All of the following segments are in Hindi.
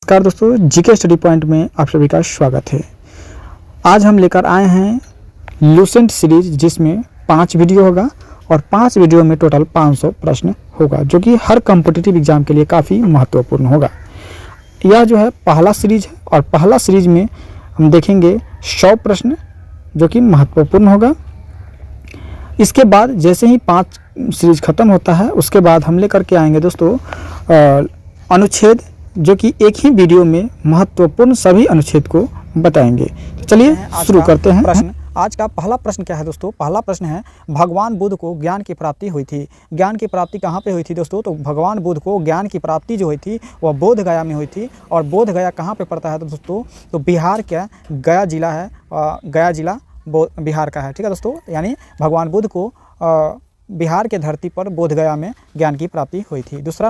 नमस्कार दोस्तों, जीके स्टडी पॉइंट में आप सभी का स्वागत है। आज हम लेकर आए हैं लूसेंट सीरीज, जिसमें 5 वीडियो होगा और 5 वीडियो में टोटल 500 प्रश्न होगा, जो कि हर कॉम्पिटिटिव एग्जाम के लिए काफ़ी महत्वपूर्ण होगा। यह जो है पहला सीरीज है और पहला सीरीज में हम देखेंगे 100 प्रश्न जो कि महत्वपूर्ण होगा। इसके बाद जैसे ही 5 सीरीज खत्म होता है, उसके बाद हम लेकर के आएंगे दोस्तों अनुच्छेद, जो कि एक ही वीडियो में महत्वपूर्ण सभी अनुच्छेद को बताएंगे। तो चलिए शुरू करते हैं। प्रश्न आज का पहला प्रश्न क्या है दोस्तों? पहला प्रश्न है, भगवान बुद्ध को ज्ञान की प्राप्ति हुई थी। ज्ञान की प्राप्ति कहाँ पे हुई थी दोस्तों? तो भगवान बुद्ध को ज्ञान की प्राप्ति जो हुई थी वह बोध गया में हुई थी। और बोध गया कहाँ पे पड़ता है दोस्तों? तो बिहार का गया जिला है, गया जिला बिहार का है। ठीक है दोस्तों, यानी भगवान बुद्ध को बिहार के धरती पर बोध गया में ज्ञान की प्राप्ति हुई थी। दूसरा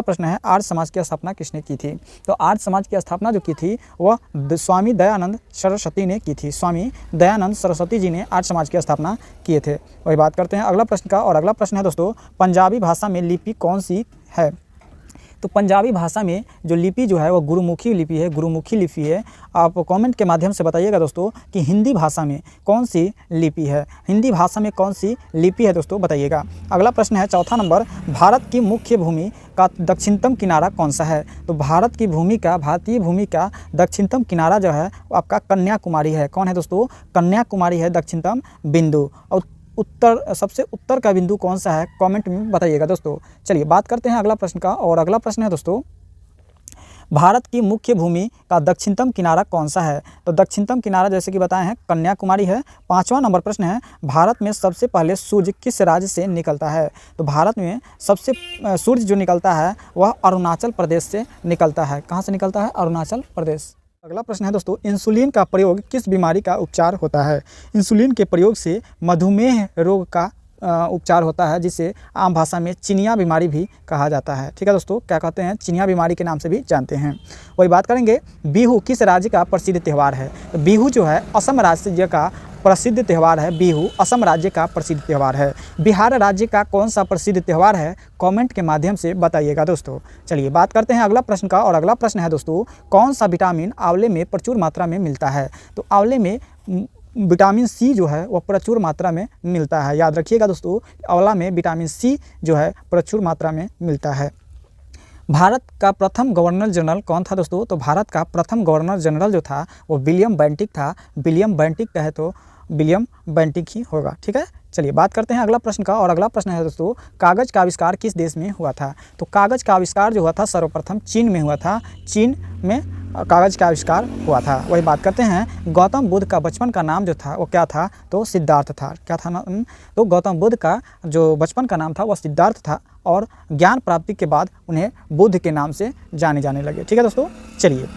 प्रश्न है आर्य समाज की स्थापना किसने की थी? तो आर्य समाज की स्थापना जो की थी वह स्वामी दयानंद सरस्वती ने की थी। स्वामी दयानंद सरस्वती जी ने आर्य समाज की स्थापना किए थे। वही बात करते हैं अगला प्रश्न का। और अगला प्रश्न है दोस्तों, पंजाबी भाषा में लिपि कौन सी है? तो पंजाबी भाषा में जो लिपि जो है वो गुरुमुखी लिपि है। गुरुमुखी लिपि है। आप कमेंट के माध्यम से बताइएगा दोस्तों कि हिंदी भाषा में कौन सी लिपि है। हिंदी भाषा में कौन सी लिपि है दोस्तों, बताइएगा। अगला प्रश्न है चौथा नंबर, भारत की मुख्य भूमि का दक्षिणतम किनारा कौन सा है? तो भारतीय भूमि का दक्षिणतम किनारा जो है वो आपका कन्याकुमारी है। कौन है दोस्तों? कन्याकुमारी है दक्षिणतम बिंदु। और सबसे उत्तर का बिंदु कौन सा है, कमेंट में बताइएगा दोस्तों। चलिए बात करते हैं अगला प्रश्न का। और अगला प्रश्न है दोस्तों, भारत की मुख्य भूमि का दक्षिणतम किनारा कौन सा है? तो दक्षिणतम किनारा जैसे कि बताए हैं कन्याकुमारी है। 5वां नंबर प्रश्न है, भारत में सबसे पहले सूर्य किस राज्य से निकलता है? तो भारत में सबसे सूर्य जो निकलता है वह अरुणाचल प्रदेश से निकलता है। कहाँ से निकलता है? अरुणाचल प्रदेश। अगला प्रश्न है दोस्तों, इंसुलिन का प्रयोग किस बीमारी का उपचार होता है? इंसुलिन के प्रयोग से मधुमेह रोग का उपचार होता है, जिसे आम भाषा में चिनिया बीमारी भी कहा जाता है। ठीक है दोस्तों, क्या कहते हैं? चिनिया बीमारी के नाम से भी जानते हैं। वही बात करेंगे, बिहू किस राज्य का प्रसिद्ध त्यौहार है? तो बिहू जो है असम राज्य का प्रसिद्ध त्यौहार है। बिहू असम राज्य का प्रसिद्ध त्यौहार है। बिहार राज्य का कौन सा प्रसिद्ध त्यौहार है? कमेंट के माध्यम से बताइएगा दोस्तों। चलिए बात करते हैं अगला प्रश्न का। और अगला प्रश्न है दोस्तों, कौन सा विटामिन आंवले में प्रचुर मात्रा में मिलता है? तो आंवले में विटामिन सी जो है वह प्रचुर मात्रा में मिलता है। याद रखिएगा दोस्तों, आंवला में विटामिन सी जो है प्रचुर मात्रा में मिलता है। भारत का प्रथम गवर्नर जनरल कौन था दोस्तों? तो भारत का प्रथम गवर्नर जनरल जो था वो विलियम बेंटिक था। विलियम बेंटिक कहे तो विलियम बेंटिक ही होगा। ठीक है, चलिए बात करते हैं अगला प्रश्न का। और अगला प्रश्न है दोस्तों, कागज़ का आविष्कार किस देश में हुआ था? तो कागज़ का आविष्कार जो हुआ था सर्वप्रथम चीन में हुआ था। चीन में कागज़ का आविष्कार हुआ था। वही बात करते हैं, गौतम बुद्ध का बचपन का नाम जो था वो क्या था? तो सिद्धार्थ था। क्या था नाम? तो गौतम बुद्ध का जो बचपन का नाम था वह सिद्धार्थ था। और ज्ञान प्राप्ति के बाद उन्हें बुद्ध के नाम से जाने लगे। ठीक है दोस्तों, चलिए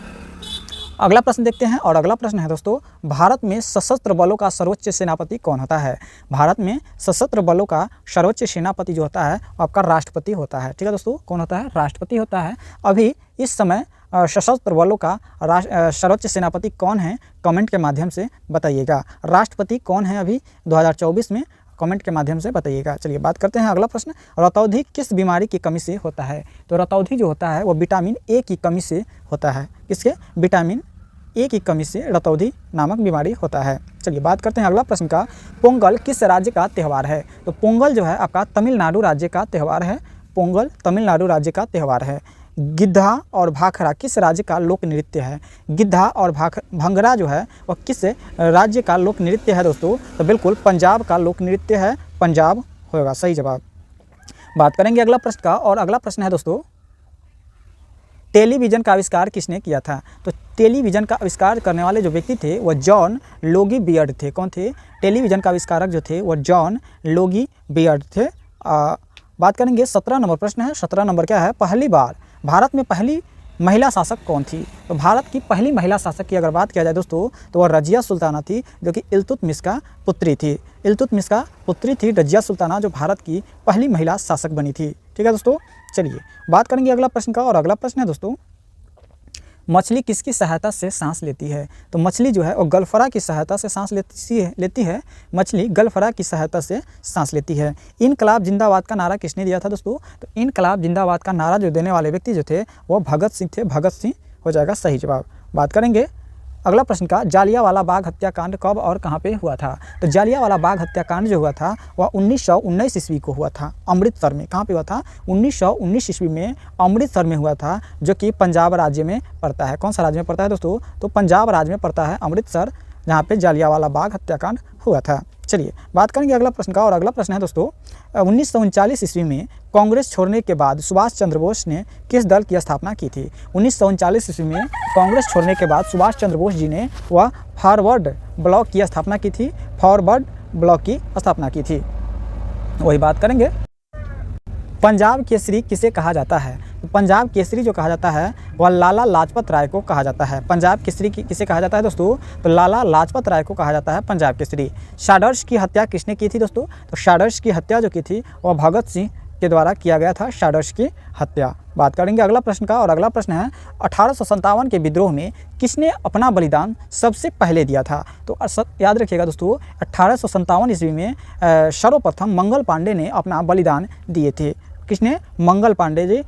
अगला प्रश्न देखते हैं। और अगला प्रश्न है दोस्तों, भारत में सशस्त्र बलों का सर्वोच्च सेनापति कौन होता है? भारत में सशस्त्र बलों का सर्वोच्च सेनापति जो होता है आपका राष्ट्रपति होता है। ठीक है दोस्तों, कौन होता है? राष्ट्रपति होता है। अभी इस समय सशस्त्र बलों का सर्वोच्च सेनापति कौन है? कमेंट के माध्यम से बताइएगा। राष्ट्रपति कौन है अभी 2024 में? कमेंट के माध्यम से बताइएगा। चलिए बात करते हैं अगला प्रश्न, रतौंधी किस बीमारी की कमी से होता है? तो रतौंधी जो होता है वो विटामिन ए की कमी से होता है। किसके? विटामिन ए की कमी से रतौंधी नामक बीमारी होता है। चलिए बात करते हैं अगला प्रश्न का, पोंगल किस राज्य का त्यौहार है? तो पोंगल जो है आपका तमिलनाडु राज्य का त्यौहार है। पोंगल तमिलनाडु राज्य का त्यौहार है। गिद्धा और भाखड़ा किस राज्य का लोक नृत्य है? गिद्धा और भंगड़ा जो है वह किस राज्य का लोक नृत्य है दोस्तों? तो बिल्कुल पंजाब का लोक नृत्य है। पंजाब होगा सही जवाब। बात करेंगे अगला प्रश्न का। और अगला प्रश्न है दोस्तों, टेलीविज़न का आविष्कार किसने किया था? तो टेलीविज़न का आविष्कार करने वाले जो व्यक्ति थे वह जॉन लोगी बियर्ड थे। कौन थे? टेलीविज़न का आविष्कारक जो थे वह जॉन लोगी बियर्ड थे। बात करेंगे 17 नंबर प्रश्न है। 17 नंबर क्या है? पहली बार भारत में पहली महिला शासक कौन थी? तो भारत की पहली महिला शासक की अगर बात किया जाए दोस्तों तो वह रजिया सुल्ताना थी, जो कि इल्तुतमिश का पुत्री थी। इल्तुतमिश का पुत्री थी रजिया सुल्ताना, जो भारत की पहली महिला शासक बनी थी। ठीक है दोस्तों, चलिए बात करेंगे अगला प्रश्न का। और अगला प्रश्न है दोस्तों, मछली किसकी सहायता से सांस लेती है? तो मछली जो है वो गलफरा की सहायता से सांस लेती है। मछली गलफरा की सहायता से सांस लेती है। इनकलाब जिंदाबाद का नारा किसने दिया था दोस्तों? तो इनकलाब जिंदाबाद का नारा जो देने वाले व्यक्ति जो थे वो भगत सिंह थे। भगत सिंह हो जाएगा सही जवाब। बात करेंगे अगला प्रश्न का, जालियांवाला बाग हत्याकांड कब और कहाँ पे हुआ था? तो जालियांवाला बाग हत्याकांड जो हुआ था वह 1919 ईस्वी को हुआ था, अमृतसर में। कहाँ पे हुआ था? 1919 ईस्वी में अमृतसर में हुआ था, जो कि पंजाब राज्य में पड़ता है। कौन सा राज्य में पड़ता है दोस्तों? तो पंजाब राज्य में पड़ता है अमृतसर, जहाँ पे जालियांवाला बाग हत्याकांड हुआ था। चलिए बात करेंगे अगला प्रश्न का, और अगला प्रश्न है दोस्तों, 1939 ईस्वी में कांग्रेस छोड़ने के बाद सुभाष चंद्र बोस ने किस दल की स्थापना की थी? 1939 ईस्वी में कांग्रेस छोड़ने के बाद सुभाष चंद्र बोस जी ने वह फॉरवर्ड ब्लॉक की स्थापना की थी। फॉरवर्ड ब्लॉक की स्थापना की थी। वही बात करेंगे। पंजाब केसरी किसे कहा जाता है? तो पंजाब केसरी जो कहा जाता है वह लाला लाजपत राय को कहा जाता है। पंजाब केसरी किसे कहा जाता है दोस्तों? तो लाला लाजपत राय को कहा जाता है पंजाब केसरी। शाडर्स की हत्या किसने की थी दोस्तों? तो शाडर्स की हत्या जो की थी वह भगत सिंह के द्वारा किया गया था, शाडर्स की हत्या। बात करेंगे अगला प्रश्न का, और अगला प्रश्न है 1857 के विद्रोह में किसने अपना बलिदान सबसे पहले दिया था? तो याद रखिएगा दोस्तों, 1857 ईस्वी में सर्वप्रथम मंगल पांडे ने अपना बलिदान दिए थे। किसने? मंगल पांडे जी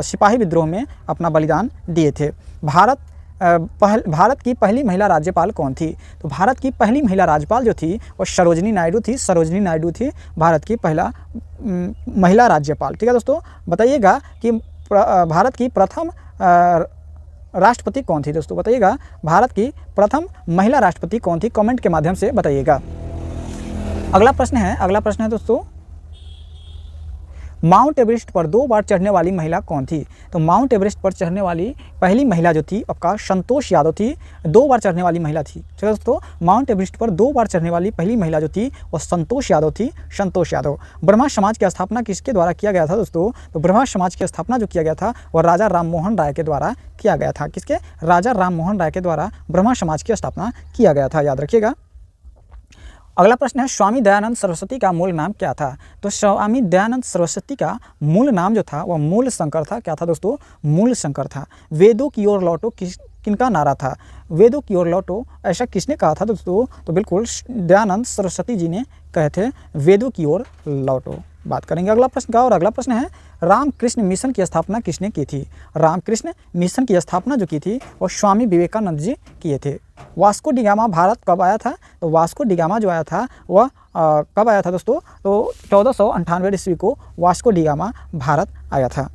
सिपाही विद्रोह में अपना बलिदान दिए थे। भारत की पहली महिला राज्यपाल कौन थी? तो भारत की पहली महिला राज्यपाल जो थी वो सरोजिनी नायडू थी। सरोजिनी नायडू थी भारत की पहला महिला राज्यपाल। ठीक है दोस्तों, बताइएगा कि भारत की प्रथम राष्ट्रपति कौन थी दोस्तों? बताइएगा भारत की प्रथम महिला राष्ट्रपति कौन थी? कमेंट के माध्यम से बताइएगा। अगला प्रश्न है दोस्तों, माउंट एवरेस्ट पर 2 बार चढ़ने वाली महिला कौन थी? तो माउंट एवरेस्ट पर चढ़ने वाली पहली महिला जो थी आपका संतोष यादव थी। 2 बार चढ़ने वाली महिला थी। ठीक है दोस्तों, माउंट एवरेस्ट पर 2 बार चढ़ने वाली पहली महिला जो थी वो संतोष यादव थी। संतोष यादव। ब्रह्मा समाज की स्थापना किसके द्वारा किया गया था दोस्तों? तो ब्रह्मा समाज की स्थापना जो किया गया था वह राजा राम मोहन राय के द्वारा किया गया था। किसके? राजा राम मोहन राय के द्वारा ब्रह्मा समाज की स्थापना किया गया था, याद रखिएगा। अगला प्रश्न है, स्वामी दयानंद सरस्वती का मूल नाम क्या था? तो स्वामी दयानंद सरस्वती का मूल नाम जो था वह मूल शंकर था। क्या था दोस्तों? मूल शंकर था। वेदों की ओर लौटो किनका नारा था? वेदों की ओर लौटो ऐसा किसने कहा था दोस्तों? तो बिल्कुल दयानंद सरस्वती जी ने कहे थे वेदों की ओर लौटो। बात करेंगे अगला प्रश्न का, और अगला प्रश्न है, रामकृष्ण मिशन की स्थापना किसने की थी? रामकृष्ण मिशन की स्थापना जो की थी वो स्वामी विवेकानंद जी किए थे। वास्को डी गामा भारत कब आया था? तो वास्को डी गामा जो आया था वह कब आया था दोस्तों? तो 1498 ईस्वी को वास्को डी गामा भारत आया था।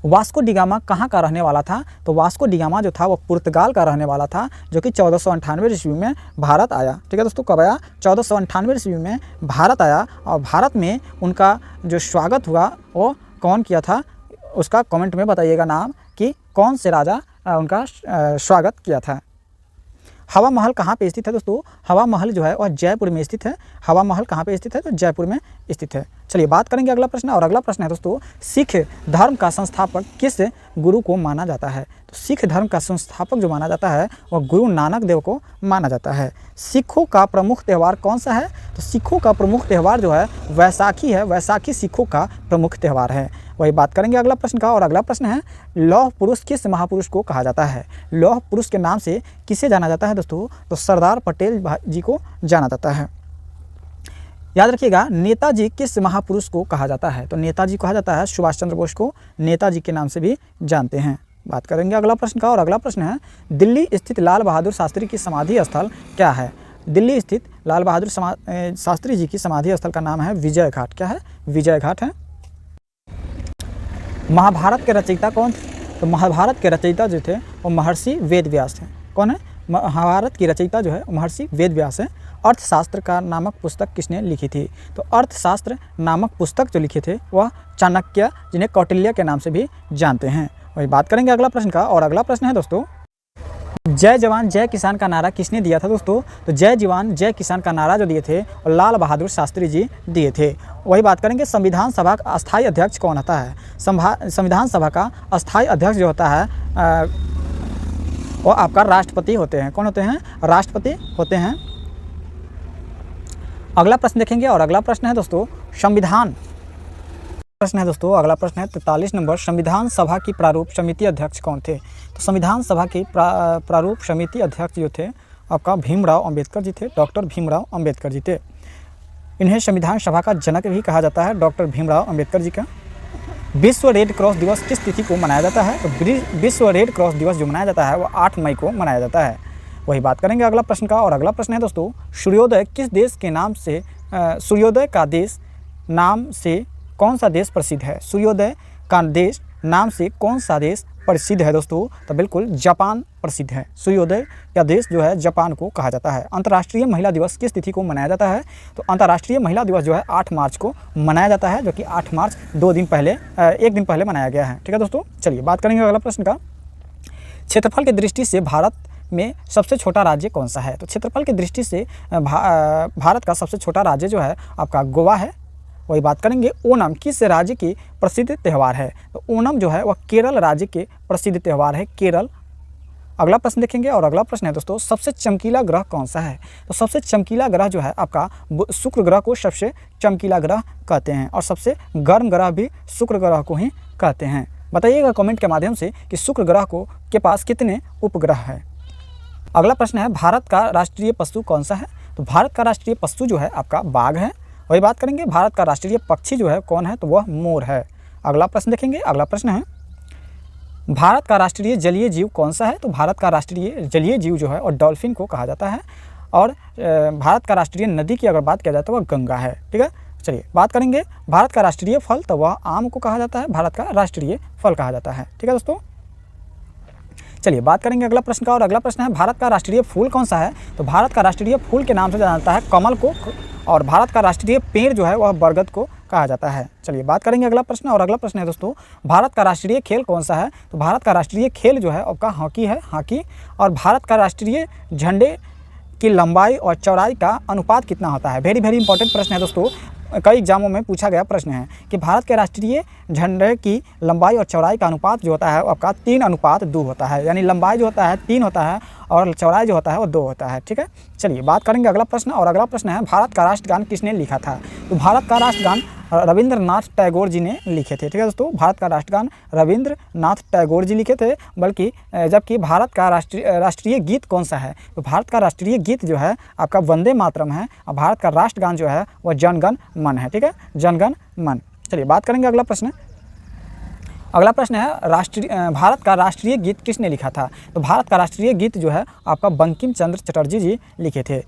वास्को डी गामा कहाँ का रहने वाला था? तो वास्को डी गामा जो था वो पुर्तगाल का रहने वाला था, जो कि 1498 ईस्वी में भारत आया। ठीक है दोस्तों, कब आया? 1498 ईस्वी में भारत आया। और भारत में उनका जो स्वागत हुआ वो कौन किया था? उसका कमेंट में बताइएगा नाम, कि कौन से राजा उनका स्वागत किया था। हवा महल कहाँ पे स्थित है दोस्तों? हवा महल जो है वह जयपुर में स्थित है। हवा महल कहाँ पे स्थित है? तो जयपुर में स्थित है। चलिए बात करेंगे अगला प्रश्न, और अगला प्रश्न है दोस्तों, सिख धर्म का संस्थापक किस गुरु को माना जाता है? तो सिख धर्म का संस्थापक जो माना जाता है वह गुरु नानक देव को माना जाता है। सिखों का प्रमुख त्यौहार कौन सा है? तो सिखों का प्रमुख त्यौहार जो है वैसाखी है। वैसाखी सिखों का प्रमुख त्यौहार है। वही बात करेंगे अगला प्रश्न का, और अगला प्रश्न है, लौह पुरुष किस महापुरुष को कहा जाता है? लौह पुरुष के नाम से किसे जाना जाता है दोस्तों? तो सरदार पटेल जी को जाना जाता है। याद रखिएगा, नेताजी किस महापुरुष को कहा जाता है? तो नेताजी कहा जाता है सुभाष चंद्र बोस को, नेताजी के नाम से भी जानते हैं। बात करेंगे अगला प्रश्न का, और अगला प्रश्न है, दिल्ली स्थित लाल बहादुर शास्त्री की समाधि स्थल क्या है? दिल्ली स्थित लाल बहादुर शास्त्री जी की समाधि स्थल का नाम है विजय घाट। क्या है? विजय घाट है। महाभारत के रचयिता कौन थे? तो महाभारत के रचयिता जो थे वो महर्षि वेदव्यास थे। कौन है? महाभारत की रचयिता जो है महर्षि वेदव्यास है। अर्थशास्त्र का नामक पुस्तक किसने लिखी थी? तो अर्थशास्त्र नामक पुस्तक जो लिखे थे वह चाणक्य, जिन्हें कौटिल्य के नाम से भी जानते हैं। वही बात करेंगे अगला प्रश्न का, और अगला प्रश्न है दोस्तों, जय जवान जय किसान का नारा किसने दिया था दोस्तों? तो जय जवान जय किसान का नारा जो दिए थे और लाल बहादुर शास्त्री जी दिए थे। वही बात करेंगे, संविधान सभा का अस्थायी अध्यक्ष कौन होता है? संविधान सभा का अस्थायी अध्यक्ष जो होता है वो आपका राष्ट्रपति होते हैं। कौन होते हैं? राष्ट्रपति होते हैं। अगला प्रश्न देखेंगे, और अगला प्रश्न है दोस्तों, संविधान प्रश्न है दोस्तों, अगला प्रश्न है 43 नंबर, संविधान सभा की प्रारूप समिति अध्यक्ष कौन थे? तो संविधान सभा की प्रारूप समिति अध्यक्ष जो थे आपका भीमराव अंबेडकर जी थे, डॉक्टर भीमराव अंबेडकर जी थे। इन्हें संविधान सभा का जनक भी कहा जाता है, डॉक्टर भीमराव अंबेडकर जी का। विश्व रेड क्रॉस दिवस किस तिथि को मनाया जाता है? तो विश्व रेड क्रॉस दिवस जो मनाया जाता है वो 8 मई को मनाया जाता है। वही बात करेंगे अगला प्रश्न का। और अगला प्रश्न है दोस्तों, सूर्योदय किस देश के नाम से सूर्योदय का देश नाम से कौन सा देश प्रसिद्ध है? सूर्योदय का देश नाम से कौन सा देश प्रसिद्ध है दोस्तों? तो बिल्कुल जापान प्रसिद्ध है। सूर्योदय का देश जो है जापान को कहा जाता है। अंतर्राष्ट्रीय महिला दिवस किस तिथि को मनाया जाता है? तो अंतर्राष्ट्रीय महिला दिवस जो है 8 मार्च को मनाया जाता है, जो कि 8 मार्च एक दिन पहले मनाया गया है। ठीक है दोस्तों, चलिए बात करेंगे अगला प्रश्न का। क्षेत्रफल की दृष्टि से भारत में सबसे छोटा राज्य कौन सा है? तो क्षेत्रफल की दृष्टि से भारत का सबसे छोटा राज्य जो है आपका गोवा है। वही बात करेंगे। ओणम किस राज्य की प्रसिद्ध त्यौहार है? तो ओणम जो है वह केरल राज्य के प्रसिद्ध त्यौहार है, केरल। अगला प्रश्न देखेंगे। और अगला प्रश्न है दोस्तों, सबसे चमकीला ग्रह कौन सा है? तो सबसे चमकीला ग्रह जो है आपका शुक्र ग्रह को सबसे चमकीला ग्रह कहते हैं, और सबसे गर्म ग्रह भी शुक्र ग्रह को ही कहते हैं। बताइएगा कमेंट के माध्यम से कि शुक्र ग्रह के पास कितने उपग्रह हैं। अगला प्रश्न है, भारत का राष्ट्रीय पशु कौन सा है? तो भारत का राष्ट्रीय पशु जो है आपका बाघ है। वही बात करेंगे। भारत का राष्ट्रीय पक्षी जो है कौन है? तो वह मोर है। अगला प्रश्न देखेंगे। अगला प्रश्न है, भारत का राष्ट्रीय जलीय जीव कौन सा है? तो भारत का राष्ट्रीय जलीय जीव जो है और डॉल्फिन को कहा जाता है। और भारत का राष्ट्रीय नदी की अगर बात किया जाए तो वह गंगा है। ठीक है, चलिए बात करेंगे। भारत का राष्ट्रीय फल तो वह आम को कहा जाता है, भारत का राष्ट्रीय फल कहा जाता है। ठीक है दोस्तों, चलिए बात करेंगे अगला प्रश्न का। और अगला प्रश्न है, भारत का राष्ट्रीय फूल कौन सा है? तो भारत का राष्ट्रीय फूल के नाम से जाना जाता है कमल को, और भारत का राष्ट्रीय पेड़ जो है वह बरगद को कहा जाता है। चलिए बात करेंगे अगला प्रश्न। और अगला प्रश्न है दोस्तों, भारत का राष्ट्रीय खेल कौन सा है? तो भारत का राष्ट्रीय खेल जो है आपका हॉकी है, हॉकी। और भारत का राष्ट्रीय झंडे की लंबाई और चौड़ाई का अनुपात कितना होता है? वेरी इंपॉर्टेंट प्रश्न है दोस्तों, कई एग्जामों में पूछा गया प्रश्न है कि भारत के राष्ट्रीय झंडे की लंबाई और चौड़ाई का अनुपात जो होता है आपका 3:2 होता है। यानी लंबाई जो होता है 3 होता है और चौड़ाई जो होता है वो 2 होता है। ठीक है, चलिए बात करेंगे अगला प्रश्न। और अगला प्रश्न है, भारत का राष्ट्रगान किसने लिखा था? तो भारत का राष्ट्रगान रविंद्रनाथ टैगोर जी ने लिखे थे। ठीक है दोस्तों, भारत का राष्ट्रगान रविंद्रनाथ टैगोर जी लिखे थे। जबकि भारत का राष्ट्रीय गीत कौन सा है? तो भारत का राष्ट्रीय गीत जो है आपका वंदे मातरम है, और भारत का राष्ट्रगान जो है वह जनगण मन है। ठीक है, जनगण मन। चलिए बात करेंगे अगला प्रश्न। अगला प्रश्न है, भारत का राष्ट्रीय गीत किसने लिखा था? तो भारत का राष्ट्रीय गीत जो है आपका बंकिम चंद्र चटर्जी जी लिखे थे।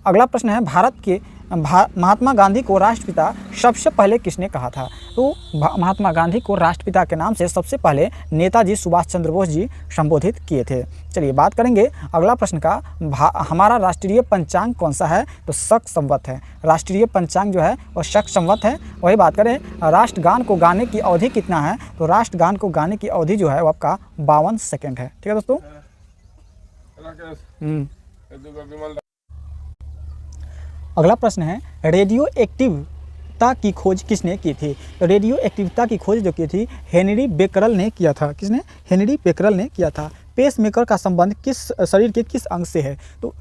अगला प्रश्न है, भारत के महात्मा गांधी को राष्ट्रपिता सबसे पहले किसने कहा था? तो महात्मा गांधी को राष्ट्रपिता के नाम से सबसे पहले नेताजी सुभाष चंद्र बोस जी संबोधित किए थे। चलिए बात करेंगे अगला प्रश्न का। हमारा राष्ट्रीय पंचांग कौन सा है? तो शक संवत है। राष्ट्रीय पंचांग जो है वह शक संवत है। वही बात करें, राष्ट्रगान को गाने की अवधि कितना है? तो राष्ट्रगान को गाने की अवधि जो है वो आपका 52 सेकेंड है। ठीक है दोस्तों। अगला प्रश्न है, रेडियो एक्टिवता की खोज किसने की थी? तो रेडियो एक्टिवता की खोज जो की थी हेनरी बेकरल ने किया था। किसने? हेनरी बेकरल ने किया था। पेसमेकर का संबंध शरीर के किस अंग से है? तो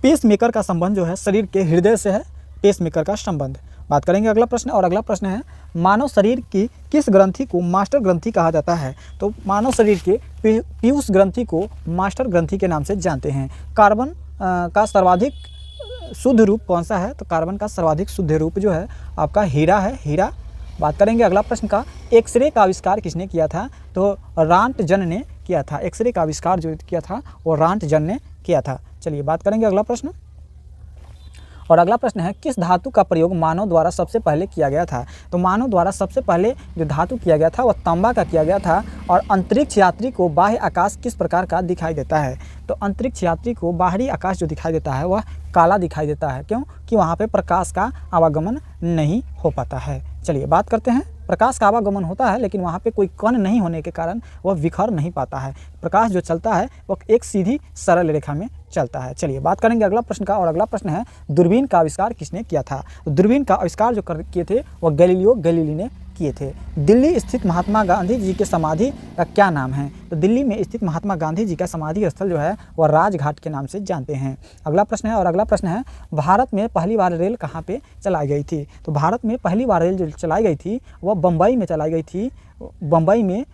पेसमेकर का संबंध जो है शरीर के हृदय से है, पेसमेकर का संबंध। बात करेंगे अगला प्रश्न। और अगला प्रश्न है, मानव शरीर की किस ग्रंथि को मास्टर ग्रंथि कहा जाता है? तो मानव शरीर के पीयूष ग्रंथि को मास्टर ग्रंथि के नाम से जानते हैं। कार्बन का सर्वाधिक शुद्ध रूप कौन सा है? तो कार्बन का सर्वाधिक शुद्ध रूप जो है आपका हीरा है, हीरा। बात करेंगे अगला प्रश्न का। एक्सरे का आविष्कार किसने किया था? तो रांटजन ने किया था। एक्सरे का आविष्कार जो किया था वो रांटजन ने किया था। चलिए बात करेंगे अगला प्रश्न। और अगला प्रश्न है, किस धातु का प्रयोग मानव द्वारा सबसे पहले किया गया था? तो मानव द्वारा सबसे पहले जो धातु किया गया था वह तांबा का किया गया था। और अंतरिक्ष यात्री को बाह्य आकाश किस प्रकार का दिखाई देता है? तो अंतरिक्ष यात्री को बाहरी आकाश जो दिखाई देता है वह काला दिखाई देता है। क्यों? कि वहाँ पे प्रकाश का आवागमन नहीं हो पाता है। चलिए बात करते हैं। प्रकाश का आवागमन होता है लेकिन वहाँ पे कोई कण नहीं होने के कारण वह बिखर नहीं पाता है। प्रकाश जो चलता है वह एक सीधी सरल रेखा में चलता है। चलिए बात करेंगे अगला प्रश्न का। और अगला प्रश्न है, दूरबीन का आविष्कार किसने किया था? तो दूरबीन का आविष्कार जो किए थे वह गैलीलियो गैलीली ने किए थे। दिल्ली स्थित महात्मा गांधी जी के समाधि का क्या नाम है? तो दिल्ली में स्थित महात्मा गांधी जी का समाधि स्थल जो है वह राजघाट के नाम से जानते हैं। अगला प्रश्न है, और अगला प्रश्न है, भारत में पहली बार रेल कहाँ पे चलाई गई थी? तो भारत में पहली बार रेल जो चलाई गई थी वह बम्बई में चलाई गई थी। बम्बई में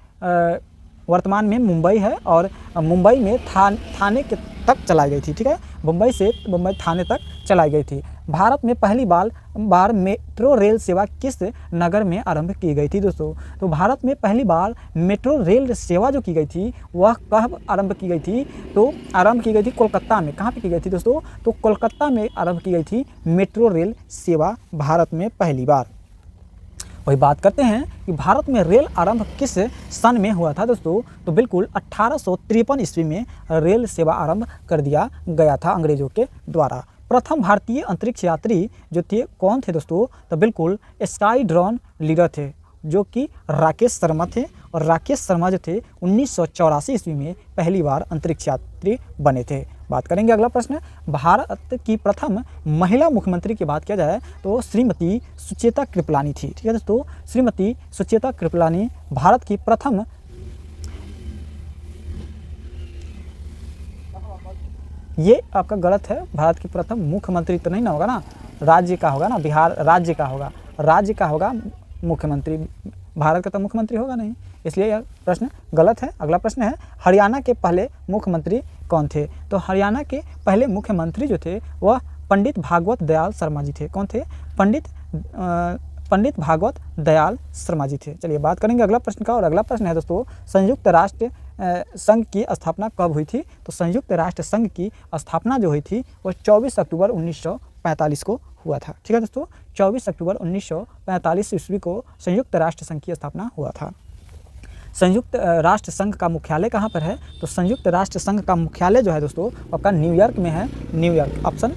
वर्तमान में मुंबई है, और मुंबई में थाने के तक चलाई गई थी। ठीक है, मुंबई से मुंबई थाने तक चलाई गई थी। भारत में पहली बार मेट्रो रेल सेवा किस नगर में आरंभ की गई थी दोस्तों? तो भारत में पहली बार मेट्रो रेल सेवा जो की गई थी वह कब आरंभ की गई थी? तो आरंभ की गई थी कोलकाता में। कहाँ पे की गई थी दोस्तों? तो कोलकाता में आरंभ की गई थी मेट्रो रेल सेवा भारत में पहली बार। वही बात करते हैं कि भारत में रेल आरंभ किस सन में हुआ था दोस्तों? तो बिल्कुल 1853 ईस्वी में रेल सेवा आरंभ कर दिया गया था अंग्रेजों के द्वारा। प्रथम भारतीय अंतरिक्ष यात्री जो थे कौन थे दोस्तों? तो बिल्कुल स्काईड्रॉन लीडर थे, जो कि राकेश शर्मा थे। और राकेश शर्मा जो थे 1984 ईस्वी में पहली बार अंतरिक्ष यात्री बने थे। बात करेंगे अगला प्रश्न, भारत की प्रथम महिला मुख्यमंत्री की बात किया जाए तो श्रीमती सुचेता कृपलानी थी। ठीक है दोस्तों, श्रीमती सुचेता कृपलानी भारत की प्रथम ये आपका गलत है, भारत की प्रथम मुख्यमंत्री तो नहीं ना होगा ना, राज्य का होगा ना, बिहार राज्य का होगा, राज्य का होगा मुख्यमंत्री, भारत का तो मुख्यमंत्री होगा नहीं, इसलिए यह प्रश्न गलत है। अगला प्रश्न है, हरियाणा के पहले मुख्यमंत्री कौन थे? तो हरियाणा के पहले मुख्यमंत्री जो थे वह पंडित भागवत दयाल शर्मा जी थे। कौन थे? पंडित भागवत दयाल शर्मा जी थे। चलिए बात करेंगे अगला प्रश्न का, और अगला प्रश्न है दोस्तों, संयुक्त राष्ट्र संघ की स्थापना कब हुई थी? तो संयुक्त राष्ट्र संघ की स्थापना जो हुई थी वह 24 अक्टूबर 1945 को हुआ था। ठीक है दोस्तों, 24 अक्टूबर 1945 ईस्वी को संयुक्त राष्ट्र संघ की स्थापना हुआ था। संयुक्त राष्ट्र संघ का मुख्यालय कहाँ पर है? तो संयुक्त राष्ट्र संघ का मुख्यालय जो है दोस्तों आपका न्यूयॉर्क में है, न्यूयॉर्क। ऑप्शन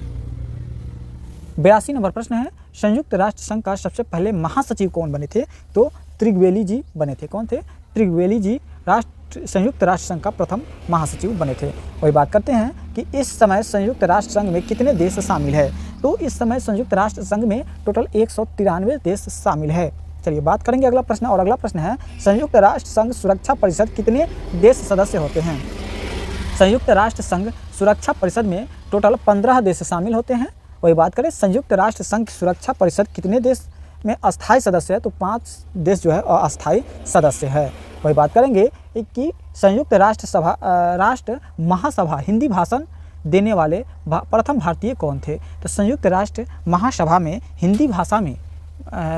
82 नंबर प्रश्न है, संयुक्त राष्ट्र संघ का सबसे पहले महासचिव कौन बने थे? तो त्रिगवेली जी बने थे। कौन थे? त्रिगवेली जी संयुक्त राष्ट्र संघ का प्रथम महासचिव बने थे। वही बात करते हैं कि इस समय संयुक्त राष्ट्र संघ में कितने देश शामिल है? तो इस समय संयुक्त राष्ट्र संघ में टोटल 193 देश शामिल है। चलिए बात करेंगे अगला प्रश्न, और अगला प्रश्न है, संयुक्त राष्ट्र संघ सुरक्षा परिषद कितने देश सदस्य होते हैं? संयुक्त राष्ट्र संघ सुरक्षा परिषद में टोटल 15 देश शामिल होते हैं। वही बात करें संयुक्त राष्ट्र संघ सुरक्षा परिषद कितने देश में अस्थायी सदस्य है? तो 5 देश जो है अस्थायी सदस्य है। वही बात करेंगे कि संयुक्त राष्ट्र महासभा हिंदी भाषण देने वाले प्रथम भारतीय कौन थे? तो संयुक्त राष्ट्र महासभा में हिंदी भाषा में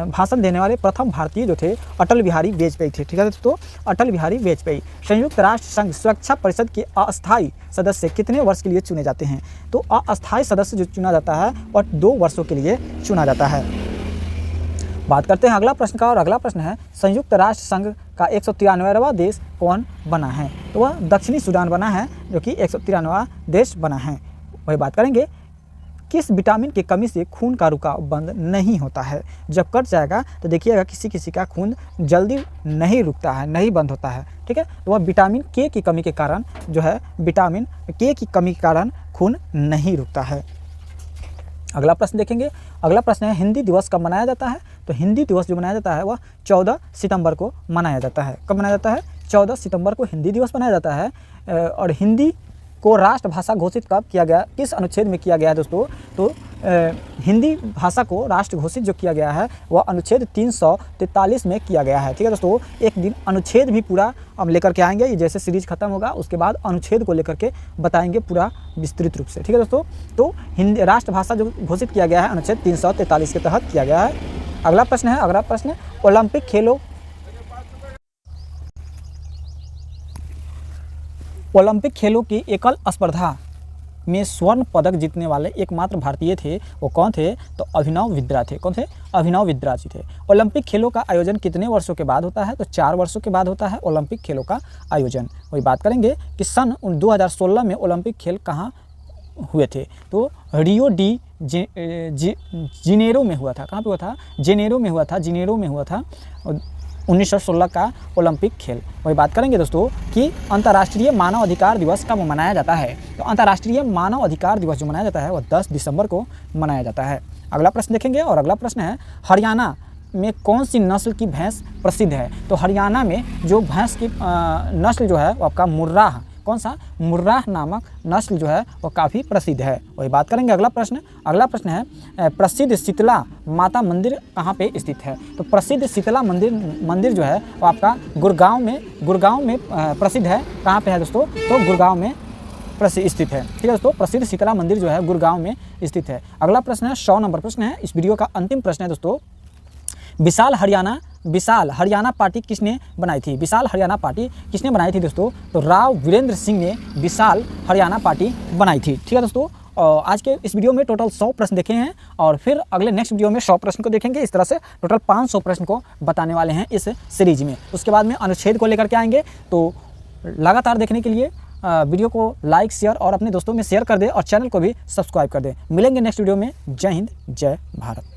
भाषण देने वाले प्रथम भारतीय जो थे अटल बिहारी वाजपेयी थे। ठीक है दोस्तों, अटल बिहारी वाजपेयी। संयुक्त राष्ट्र संघ सुरक्षा परिषद के अस्थायी सदस्य कितने वर्ष के लिए चुने जाते हैं? तो अस्थायी सदस्य जो चुना जाता है और 2 वर्षों के लिए चुना जाता है। बात करते हैं अगला प्रश्न का, और अगला प्रश्न है, संयुक्त राष्ट्र संघ का 193वां देश कौन बना है? तो वह दक्षिणी सूडान बना है, जो कि 193वां देश बना है। वही बात करेंगे, किस विटामिन की कमी से खून का रुकाव बंद नहीं होता है? जब कट जाएगा तो देखिएगा किसी किसी का खून जल्दी नहीं रुकता है, नहीं बंद होता है। ठीक है, तो वह विटामिन के की कमी के कारण जो है, विटामिन के की कमी के कारण खून नहीं रुकता है। अगला प्रश्न देखेंगे, अगला प्रश्न है, हिंदी दिवस कब मनाया जाता है? तो हिंदी दिवस जो मनाया जाता है वह 14 सितंबर को मनाया जाता है। कब मनाया जाता है? 14 सितंबर को हिंदी दिवस मनाया जाता है। और हिंदी को राष्ट्रभाषा घोषित कब किया गया, किस अनुच्छेद में किया गया है दोस्तों? तो हिंदी भाषा को राष्ट्र घोषित जो किया गया है वह अनुच्छेद 343 में किया गया है। ठीक है दोस्तों, एक दिन अनुच्छेद भी पूरा हम लेकर के आएंगे, ये जैसे सीरीज खत्म होगा उसके बाद अनुच्छेद को लेकर के बताएंगे पूरा विस्तृत रूप से। ठीक है दोस्तों, तो हिंदी राष्ट्रभाषा जो घोषित किया गया है अनुच्छेद 343 के तहत किया गया है। अगला प्रश्न है, अगला प्रश्न ओलंपिक खेलों की एकल स्पर्धा में स्वर्ण पदक जीतने वाले एकमात्र भारतीय थे, वो कौन थे? तो अभिनव बिंद्रा थे। कौन थे? अभिनव बिंद्रा जी थे। ओलंपिक खेलों का आयोजन कितने वर्षों के बाद होता है? तो 4 वर्षों के बाद होता है ओलंपिक खेलों का आयोजन। वही बात करेंगे कि सन 2016 में ओलंपिक खेल कहाँ हुए थे? तो रियो डी जेनेरो में हुआ था। कहाँ पे हुआ था? जेनेरो में हुआ था, जेनेरो में हुआ था 1916 का ओलंपिक खेल। वही बात करेंगे दोस्तों कि अंतर्राष्ट्रीय मानव अधिकार दिवस कब मनाया जाता है? तो अंतर्राष्ट्रीय मानव अधिकार दिवस जो मनाया जाता है वह 10 दिसंबर को मनाया जाता है। अगला प्रश्न देखेंगे, और अगला प्रश्न है, हरियाणा में कौन सी नस्ल की भैंस प्रसिद्ध है? तो हरियाणा में जो भैंस की नस्ल जो है वो आपका मुर्राह, कौन सा? मुर्राह नामक नस्ल जो है वो काफ़ी प्रसिद्ध है, वही बात करेंगे। अगला प्रश्न है प्रसिद्ध शीतला माता मंदिर कहाँ पे स्थित है? तो प्रसिद्ध शीतला मंदिर जो है वो आपका गुड़गांव में प्रसिद्ध है। कहाँ पे है दोस्तों? तो गुड़गांव में स्थित है। ठीक है दोस्तों, प्रसिद्ध शीतला मंदिर जो है गुड़गांव में स्थित है। अगला प्रश्न है 100 नंबर प्रश्न है, इस वीडियो का अंतिम प्रश्न है दोस्तों। विशाल हरियाणा पार्टी किसने बनाई थी? विशाल हरियाणा पार्टी किसने बनाई थी दोस्तों? तो राव वीरेंद्र सिंह ने विशाल हरियाणा पार्टी बनाई थी। ठीक है दोस्तों, आज के इस वीडियो में टोटल 100 प्रश्न देखे हैं और फिर अगले नेक्स्ट वीडियो में 100 प्रश्न को देखेंगे। इस तरह से टोटल 500 प्रश्न को बताने वाले हैं इस सीरीज में। उसके बाद में अनुच्छेद को लेकर के आएंगे। तो लगातार देखने के लिए वीडियो को लाइक, शेयर और अपने दोस्तों में शेयर कर दें और चैनल को भी सब्सक्राइब कर दें। मिलेंगे नेक्स्ट वीडियो में। जय हिंद, जय भारत।